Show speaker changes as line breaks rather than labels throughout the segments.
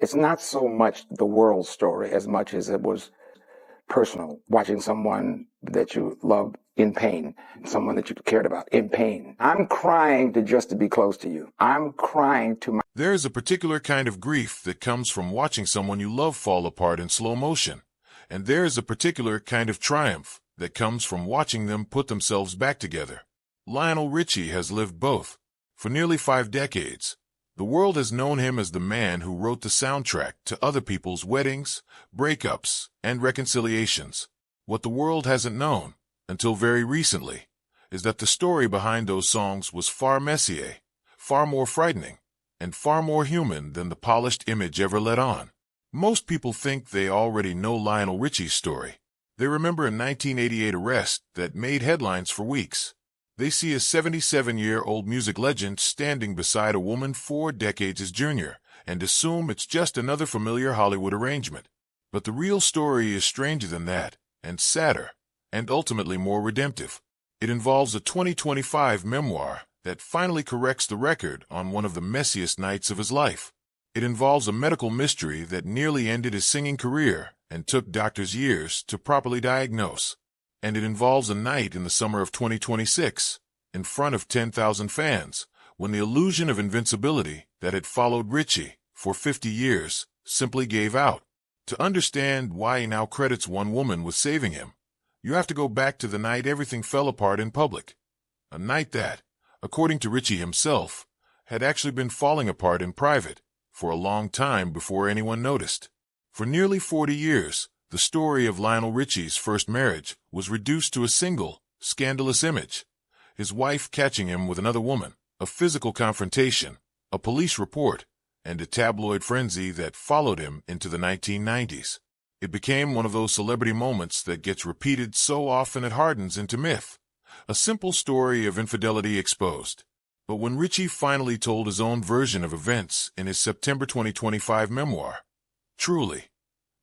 It's not so much the world story as much as it was personal, watching someone that you loved in pain, someone that you cared about in pain. I'm crying to be close to you. I'm crying to my...
There is a particular kind of grief that comes from watching someone you love fall apart in slow motion, and there is a particular kind of triumph that comes from watching them put themselves back together. Lionel Richie has lived both. For nearly 5 decades, the world has known him as the man who wrote the soundtrack to other people's weddings, breakups, and reconciliations. What the world hasn't known, until very recently, is that the story behind those songs was far messier, far more frightening, and far more human than the polished image ever let on. Most people think they already know Lionel Richie's story. They remember a 1988 arrest that made headlines for weeks. They see a 77-year-old music legend standing beside a woman 4 decades his junior, and assume it's just another familiar Hollywood arrangement. But the real story is stranger than that, and sadder, and ultimately more redemptive. It involves a 2025 memoir that finally corrects the record on one of the messiest nights of his life. It involves a medical mystery that nearly ended his singing career and took doctors years to properly diagnose. And it involves a night in the summer of 2026, in front of 10,000 fans, when the illusion of invincibility that had followed Richie for 50 years simply gave out. To understand why he now credits one woman with saving him, you have to go back to the night everything fell apart in public. A night that, according to Richie himself, had actually been falling apart in private for a long time before anyone noticed. For nearly 40 years, the story of Lionel Richie's first marriage was reduced to a single, scandalous image: his wife catching him with another woman, a physical confrontation, a police report, and a tabloid frenzy that followed him into the 1990s. It became one of those celebrity moments that gets repeated so often it hardens into myth. A simple story of infidelity exposed. But when Richie finally told his own version of events in his September 2025 memoir, truly,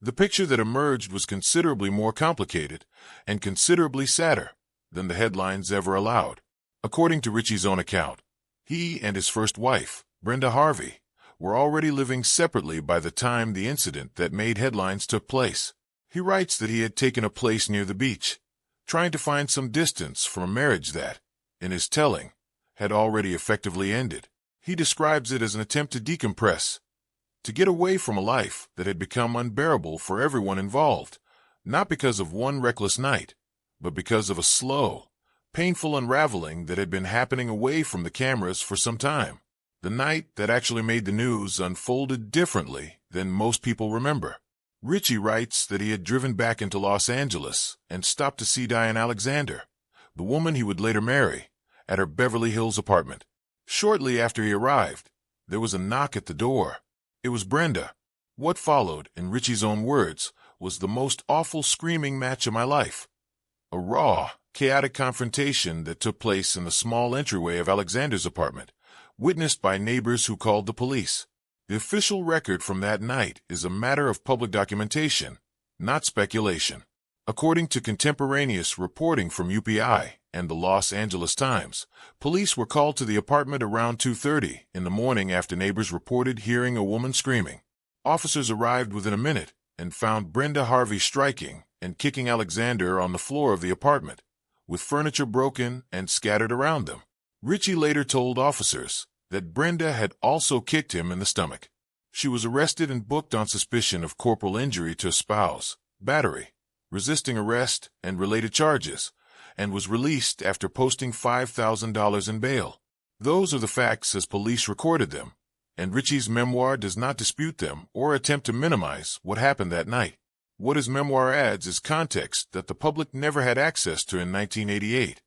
the picture that emerged was considerably more complicated and considerably sadder than the headlines ever allowed. According to Richie's own account, he and his first wife, Brenda Harvey, were already living separately by the time the incident that made headlines took place. He writes that he had taken a place near the beach, trying to find some distance from a marriage that, in his telling, had already effectively ended. He describes it as an attempt to decompress, to get away from a life that had become unbearable for everyone involved, not because of one reckless night, but because of a slow, painful unraveling that had been happening away from the cameras for some time. The night that actually made the news unfolded differently than most people remember. Richie writes that he had driven back into Los Angeles and stopped to see Diane Alexander, the woman he would later marry, at her Beverly Hills apartment. Shortly after he arrived, there was a knock at the door. It was Brenda. What followed, in Richie's own words, was the most awful screaming match of my life. A raw, chaotic confrontation that took place in the small entryway of Alexander's apartment, witnessed by neighbors who called the police. The official record from that night is a matter of public documentation, not speculation. According to contemporaneous reporting from UPI and the Los Angeles Times, police were called to the apartment around 2:30 in the morning after neighbors reported hearing a woman screaming. Officers arrived within a minute and found Brenda Harvey striking and kicking Alexander on the floor of the apartment, with furniture broken and scattered around them. Richie later told officers that Brenda had also kicked him in the stomach. She was arrested and booked on suspicion of corporal injury to a spouse, battery, resisting arrest, and related charges, and was released after posting $5,000 in bail. Those are the facts as police recorded them, and Richie's memoir does not dispute them or attempt to minimize what happened that night. What his memoir adds is context that the public never had access to in 1988.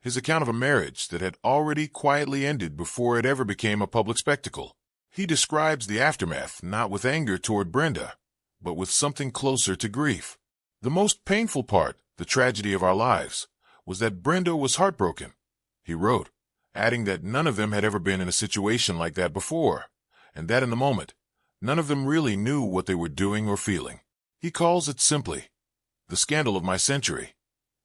His account of a marriage that had already quietly ended before it ever became a public spectacle. He describes the aftermath not with anger toward Brenda, but with something closer to grief. The most painful part, the tragedy of our lives, was that Brenda was heartbroken, he wrote, adding that none of them had ever been in a situation like that before, and that in the moment, none of them really knew what they were doing or feeling. He calls it simply, the scandal of my century,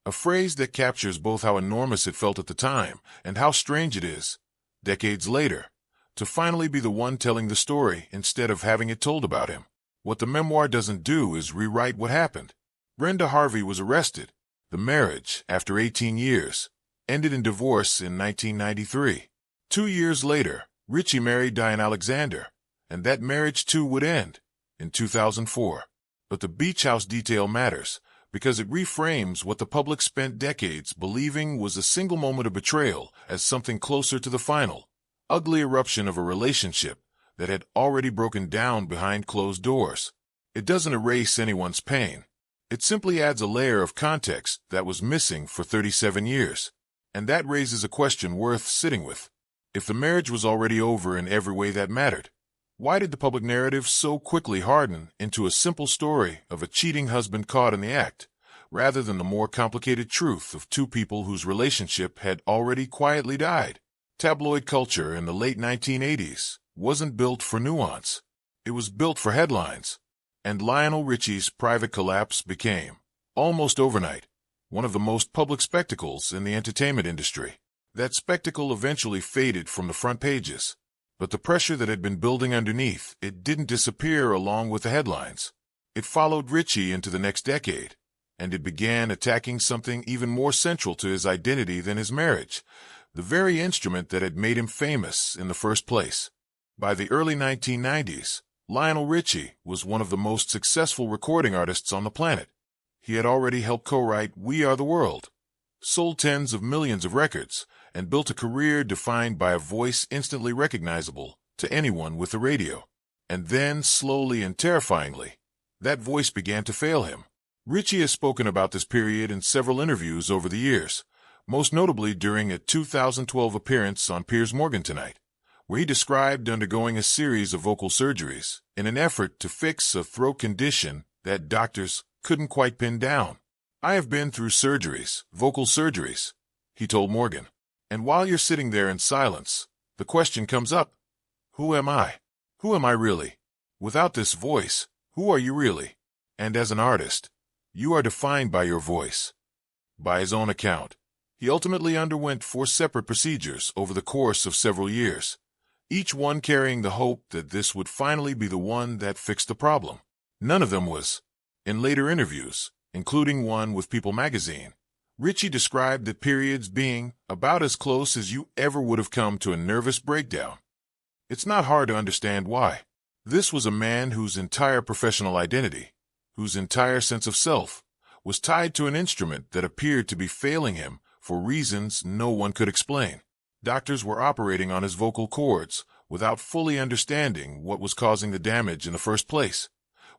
a phrase that captures both how enormous it felt at the time and how strange it is, decades later, to finally be the one telling the story instead of having it told about him. What the memoir doesn't do is rewrite what happened. Brenda Harvey was arrested. The marriage, after 18 years, ended in divorce in 1993. 2 years later, Richie married Diane Alexander, and that marriage too would end in 2004. But the beach house detail matters because it reframes what the public spent decades believing was a single moment of betrayal as something closer to the final, ugly eruption of a relationship that had already broken down behind closed doors. It doesn't erase anyone's pain. It simply adds a layer of context that was missing for 37 years. And that raises a question worth sitting with. If the marriage was already over in every way that mattered, why did the public narrative so quickly harden into a simple story of a cheating husband caught in the act, rather than the more complicated truth of two people whose relationship had already quietly died? Tabloid culture in the late 1980s wasn't built for nuance. It was built for headlines. And Lionel Richie's private collapse became, almost overnight, one of the most public spectacles in the entertainment industry. That spectacle eventually faded from the front pages, but the pressure that had been building underneath it didn't disappear along with the headlines. It followed Richie into the next decade, and it began attacking something even more central to his identity than his marriage, the very instrument that had made him famous in the first place. By the early 1990s, Lionel Richie was one of the most successful recording artists on the planet. He had already helped co-write We Are the World, sold tens of millions of records, and built a career defined by a voice instantly recognizable to anyone with a radio. And then, slowly and terrifyingly, that voice began to fail him. Richie has spoken about this period in several interviews over the years, most notably during a 2012 appearance on Piers Morgan Tonight, where he described undergoing a series of vocal surgeries in an effort to fix a throat condition that doctors couldn't quite pin down. "I have been through surgeries, vocal surgeries," he told Morgan. And while you're sitting there in silence, the question comes up, who am I? Who am I really? Without this voice, who are you really? And as an artist, you are defined by your voice. By his own account, he ultimately underwent 4 separate procedures over the course of several years, each one carrying the hope that this would finally be the one that fixed the problem. None of them was. In later interviews, including one with People magazine, Richie described the periods being about as close as you ever would have come to a nervous breakdown. It's not hard to understand why. This was a man whose entire professional identity, whose entire sense of self, was tied to an instrument that appeared to be failing him for reasons no one could explain. Doctors were operating on his vocal cords without fully understanding what was causing the damage in the first place,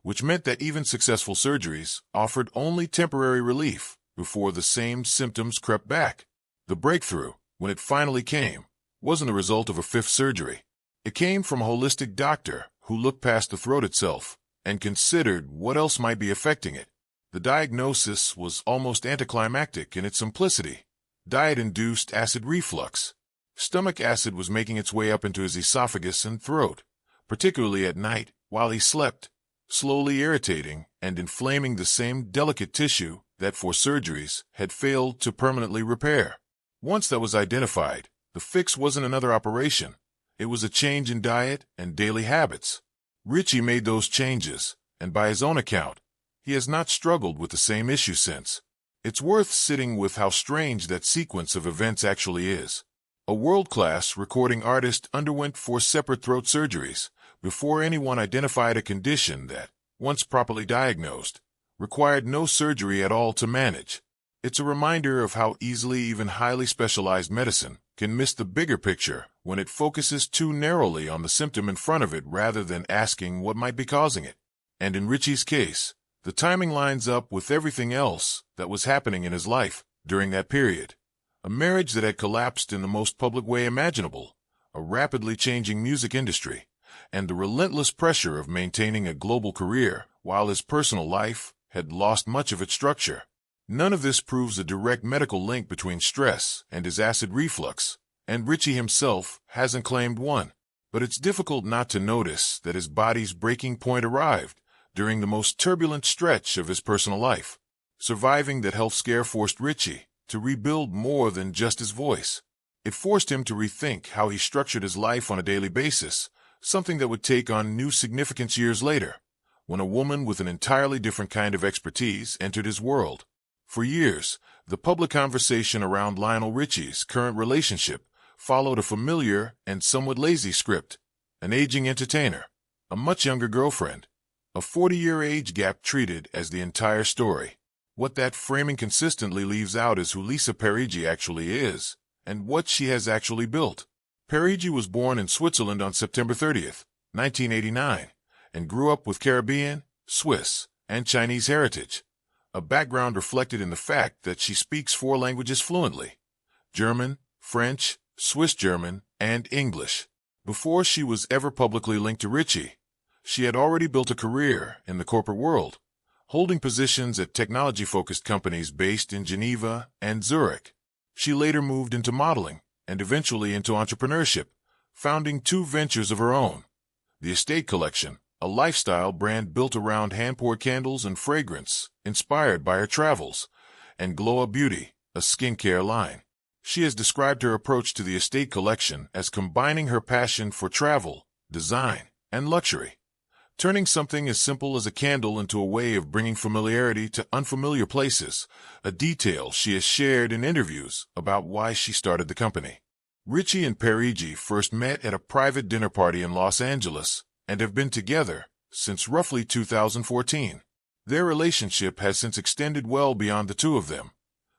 which meant that even successful surgeries offered only temporary relief before the same symptoms crept back. The breakthrough, when it finally came, wasn't the result of a 5th surgery. It came from a holistic doctor who looked past the throat itself and considered what else might be affecting it. The diagnosis was almost anticlimactic in its simplicity: diet-induced acid reflux. Stomach acid was making its way up into his esophagus and throat, particularly at night while he slept, slowly irritating and inflaming the same delicate tissue that 4 surgeries had failed to permanently repair. Once that was identified, the fix wasn't another operation. It was a change in diet and daily habits. Richie made those changes, and by his own account, he has not struggled with the same issue since. It's worth sitting with how strange that sequence of events actually is. A world-class recording artist underwent 4 separate throat surgeries before anyone identified a condition that, once properly diagnosed, required no surgery at all to manage. It's a reminder of how easily even highly specialized medicine can miss the bigger picture when it focuses too narrowly on the symptom in front of it rather than asking what might be causing it. And in Richie's case, the timing lines up with everything else that was happening in his life during that period. A marriage that had collapsed in the most public way imaginable, a rapidly changing music industry, and the relentless pressure of maintaining a global career while his personal life had lost much of its structure. None of this proves a direct medical link between stress and his acid reflux, and Richie himself hasn't claimed one. But it's difficult not to notice that his body's breaking point arrived during the most turbulent stretch of his personal life. Surviving that health scare forced Richie to rebuild more than just his voice. It forced him to rethink how he structured his life on a daily basis, something that would take on new significance years later, when a woman with an entirely different kind of expertise entered his world. For years, the public conversation around Lionel Richie's current relationship followed a familiar and somewhat lazy script: an aging entertainer, a much younger girlfriend, a 40-year age gap treated as the entire story. What that framing consistently leaves out is who Lisa Parigi actually is, and what she has actually built. Parigi was born in Switzerland on September 30th, 1989, and grew up with Caribbean, Swiss, and Chinese heritage, a background reflected in the fact that she speaks 4 languages fluently: German, French, Swiss German, and English. Before she was ever publicly linked to Richie, she had already built a career in the corporate world, holding positions at technology-focused companies based in Geneva and Zurich. She later moved into modeling and eventually into entrepreneurship, founding 2 ventures of her own: the Estate Collection, a lifestyle brand built around hand-poured candles and fragrance inspired by her travels, and Glow Up Beauty, a skincare line. She has described her approach to the Estate Collection as combining her passion for travel, design, and luxury, turning something as simple as a candle into a way of bringing familiarity to unfamiliar places, a detail she has shared in interviews about why she started the company. Richie and Parigi first met at a private dinner party in Los Angeles and have been together since roughly 2014. Their relationship has since extended well beyond the 2 of them.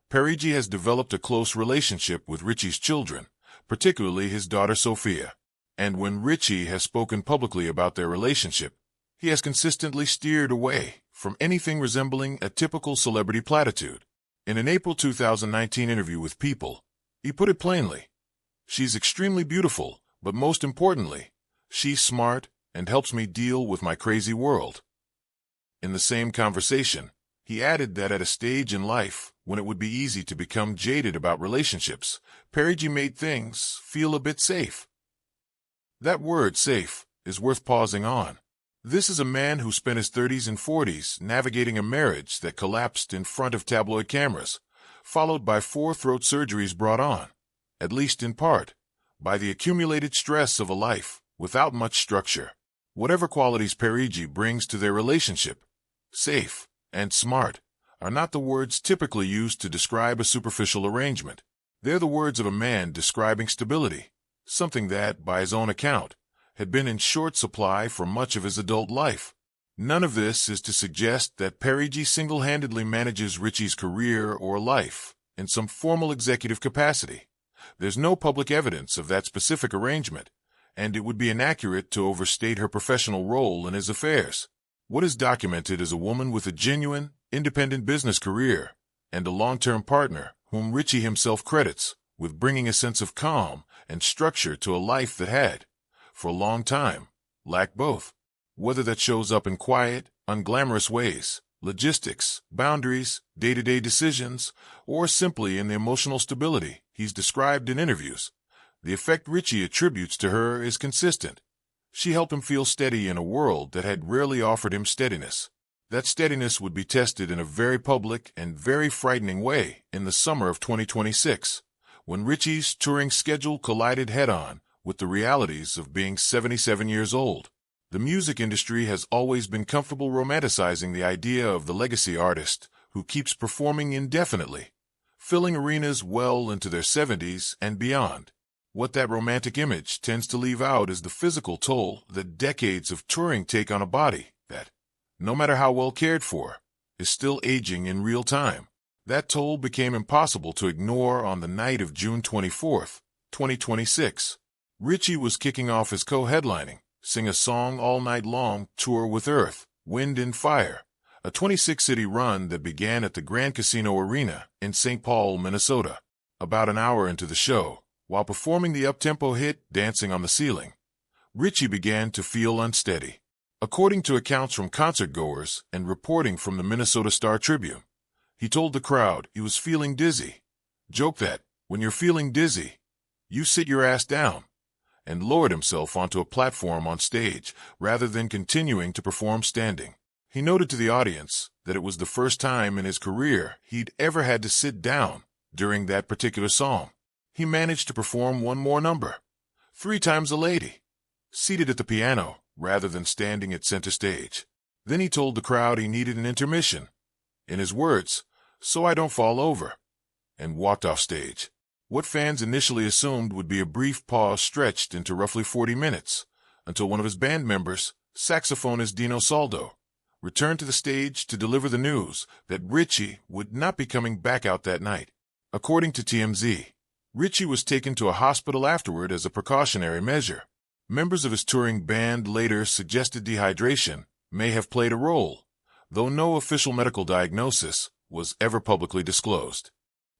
Parigi has developed a close relationship with Richie's children, particularly his daughter Sophia. And when Richie has spoken publicly about their relationship, he has consistently steered away from anything resembling a typical celebrity platitude. In an April 2019 interview with People, he put it plainly: "She's extremely beautiful, but most importantly, she's smart and helps me deal with my crazy world." In the same conversation, he added that at a stage in life when it would be easy to become jaded about relationships, Parigi made things feel a bit safe. That word, safe, is worth pausing on. This is a man who spent his 30s and 40s navigating a marriage that collapsed in front of tabloid cameras, followed by 4 throat surgeries brought on, at least in part, by the accumulated stress of a life without much structure. Whatever qualities Parigi brings to their relationship, safe and smart, are not the words typically used to describe a superficial arrangement. They're the words of a man describing stability, something that, by his own account, had been in short supply for much of his adult life. None of this is to suggest that Parigi single-handedly manages Richie's career or life in some formal executive capacity. There's no public evidence of that specific arrangement, and it would be inaccurate to overstate her professional role in his affairs. What is documented is a woman with a genuine, independent business career and a long-term partner whom Richie himself credits with bringing a sense of calm and structure to a life that had, for a long time, lacked both. Whether that shows up in quiet, unglamorous ways, logistics, boundaries, day-to-day decisions, or simply in the emotional stability he's described in interviews, the effect Richie attributes to her is consistent. She helped him feel steady in a world that had rarely offered him steadiness. That steadiness would be tested in a very public and very frightening way in the summer of 2026, when Richie's touring schedule collided head-on with the realities of being 77 years old. The music industry has always been comfortable romanticizing the idea of the legacy artist who keeps performing indefinitely, filling arenas well into their 70s and beyond. What that romantic image tends to leave out is the physical toll that decades of touring take on a body that, no matter how well cared for, is still aging in real time. That toll became impossible to ignore on the night of June 24th, 2026. Richie was kicking off his co-headlining Sing a Song All Night Long tour with Earth, Wind and Fire, a 26-city run that began at the Grand Casino Arena in St. Paul, Minnesota. About an hour into the show, while performing the up-tempo hit Dancing on the Ceiling, Richie began to feel unsteady. According to accounts from concertgoers and reporting from the Minnesota Star-Tribune, he told the crowd he was feeling dizzy, joked that, when you're feeling dizzy, you sit your ass down, and lowered himself onto a platform on stage rather than continuing to perform standing. He noted to the audience that it was the first time in his career he'd ever had to sit down during that particular song. he managed to perform one more number, 3 times a lady, seated at the piano rather than standing at center stage. Then he told the crowd he needed an intermission, in his words, "so I don't fall over," and walked off stage. What fans initially assumed would be a brief pause stretched into roughly 40 minutes, until one of his band members, saxophonist Dino Saldo, returned to the stage to deliver the news that Richie would not be coming back out that night. According to TMZ, Richie was taken to a hospital afterward as a precautionary measure. Members of his touring band later suggested dehydration may have played a role, though no official medical diagnosis was ever publicly disclosed.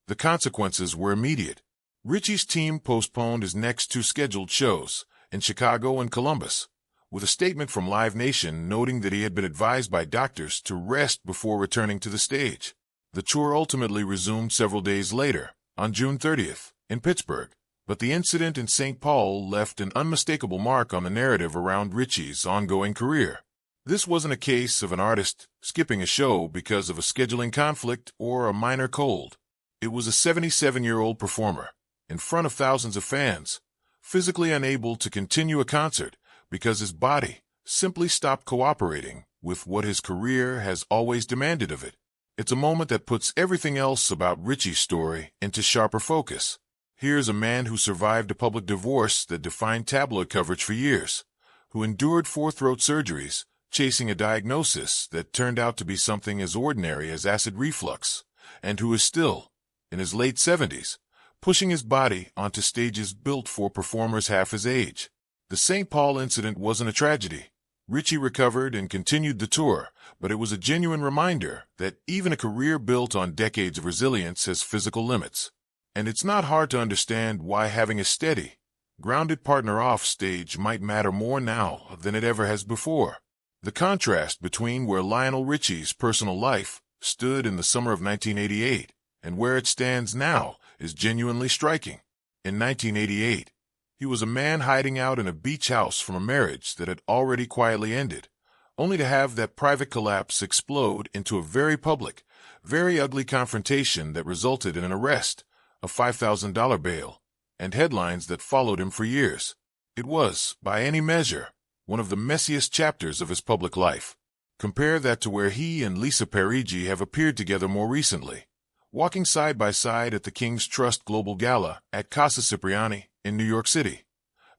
The consequences were immediate. Richie's team postponed his next 2 scheduled shows, in Chicago and Columbus, with a statement from Live Nation noting that he had been advised by doctors to rest before returning to the stage. The tour ultimately resumed several days later, on June 30th, in Pittsburgh, but the incident in St. Paul left an unmistakable mark on the narrative around Richie's ongoing career. This wasn't a case of an artist skipping a show because of a scheduling conflict or a minor cold. It was a 77-year-old performer, in front of thousands of fans, physically unable to continue a concert because his body simply stopped cooperating with what his career has always demanded of it. It's a moment that puts everything else about Richie's story into sharper focus. Here's a man who survived a public divorce that defined tabloid coverage for years, who endured 4 throat surgeries, chasing a diagnosis that turned out to be something as ordinary as acid reflux, and who is still, in his late 70s, pushing his body onto stages built for performers half his age. The St. Paul incident wasn't a tragedy. Richie recovered and continued the tour, but it was a genuine reminder that even a career built on decades of resilience has physical limits. And it's not hard to understand why having a steady, grounded partner off stage might matter more now than it ever has before. The contrast between where Lionel Richie's personal life stood in the summer of 1988 and where it stands now is genuinely striking. In 1988, he was a man hiding out in a beach house from a marriage that had already quietly ended, only to have that private collapse explode into a very public, very ugly confrontation that resulted in an arrest, a $5,000 bail, and headlines that followed him for years. It was, by any measure, one of the messiest chapters of his public life. Compare that to where he and Lisa Parigi have appeared together more recently, walking side by side at the King's Trust Global Gala at Casa Cipriani in New York City,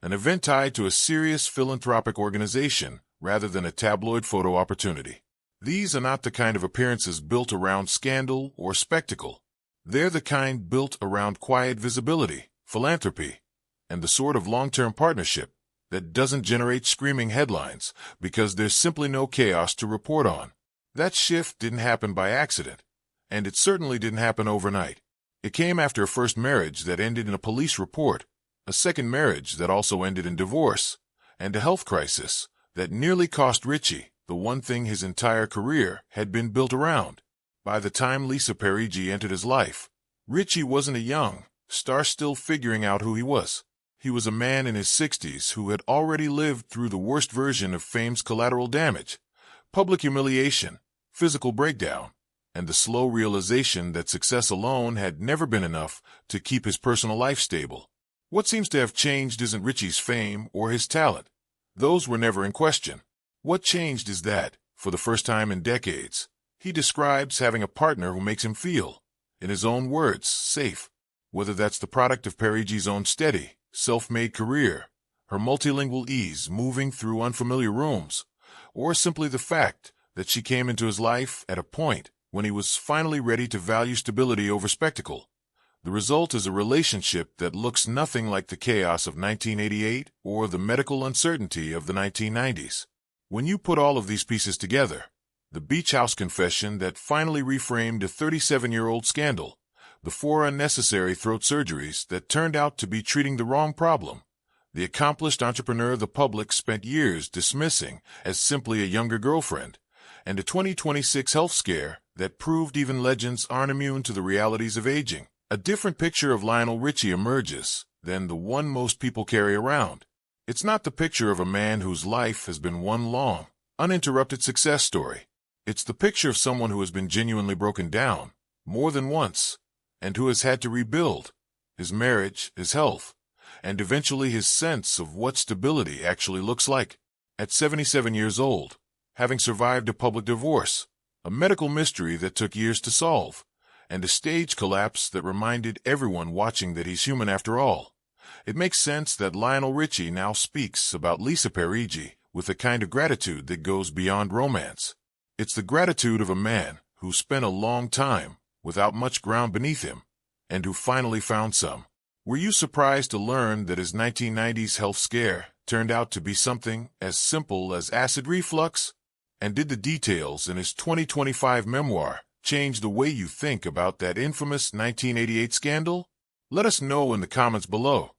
an event tied to a serious philanthropic organization rather than a tabloid photo opportunity. These are not the kind of appearances built around scandal or spectacle. They're the kind built around quiet visibility, philanthropy, and the sort of long-term partnership that doesn't generate screaming headlines because there's simply no chaos to report on. That shift didn't happen by accident, and it certainly didn't happen overnight. It came after a first marriage that ended in a police report, a second marriage that also ended in divorce, and a health crisis that nearly cost Richie the one thing his entire career had been built around. By the time Lisa Parigi entered his life, Richie wasn't a young star still figuring out who he was. He was a man in his 60s who had already lived through the worst version of fame's collateral damage, public humiliation, physical breakdown, and the slow realization that success alone had never been enough to keep his personal life stable. What seems to have changed isn't Richie's fame or his talent. Those were never in question. What changed is that, for the first time in decades, he describes having a partner who makes him feel, in his own words, safe. Whether that's the product of Parigi's own steady, self-made career, her multilingual ease moving through unfamiliar rooms, or simply the fact that she came into his life at a point when he was finally ready to value stability over spectacle. The result is a relationship that looks nothing like the chaos of 1988 or the medical uncertainty of the 1990s. When you put all of these pieces together, the beach house confession that finally reframed a 37-year-old scandal, the 4 unnecessary throat surgeries that turned out to be treating the wrong problem, the accomplished entrepreneur the public spent years dismissing as simply a younger girlfriend, and a 2026 health scare that proved even legends aren't immune to the realities of aging, a different picture of Lionel Richie emerges than the one most people carry around. It's not the picture of a man whose life has been one long, uninterrupted success story. It's the picture of someone who has been genuinely broken down, more than once, and who has had to rebuild, his marriage, his health, and eventually his sense of what stability actually looks like. At 77 years old, having survived a public divorce, a medical mystery that took years to solve, and a stage collapse that reminded everyone watching that he's human after all, it makes sense that Lionel Richie now speaks about Lisa Parigi with a kind of gratitude that goes beyond romance. It's the gratitude of a man who spent a long time without much ground beneath him, and who finally found some. Were you surprised to learn that his 1990s health scare turned out to be something as simple as acid reflux? And did the details in his 2025 memoir change the way you think about that infamous 1988 scandal? Let us know in the comments below.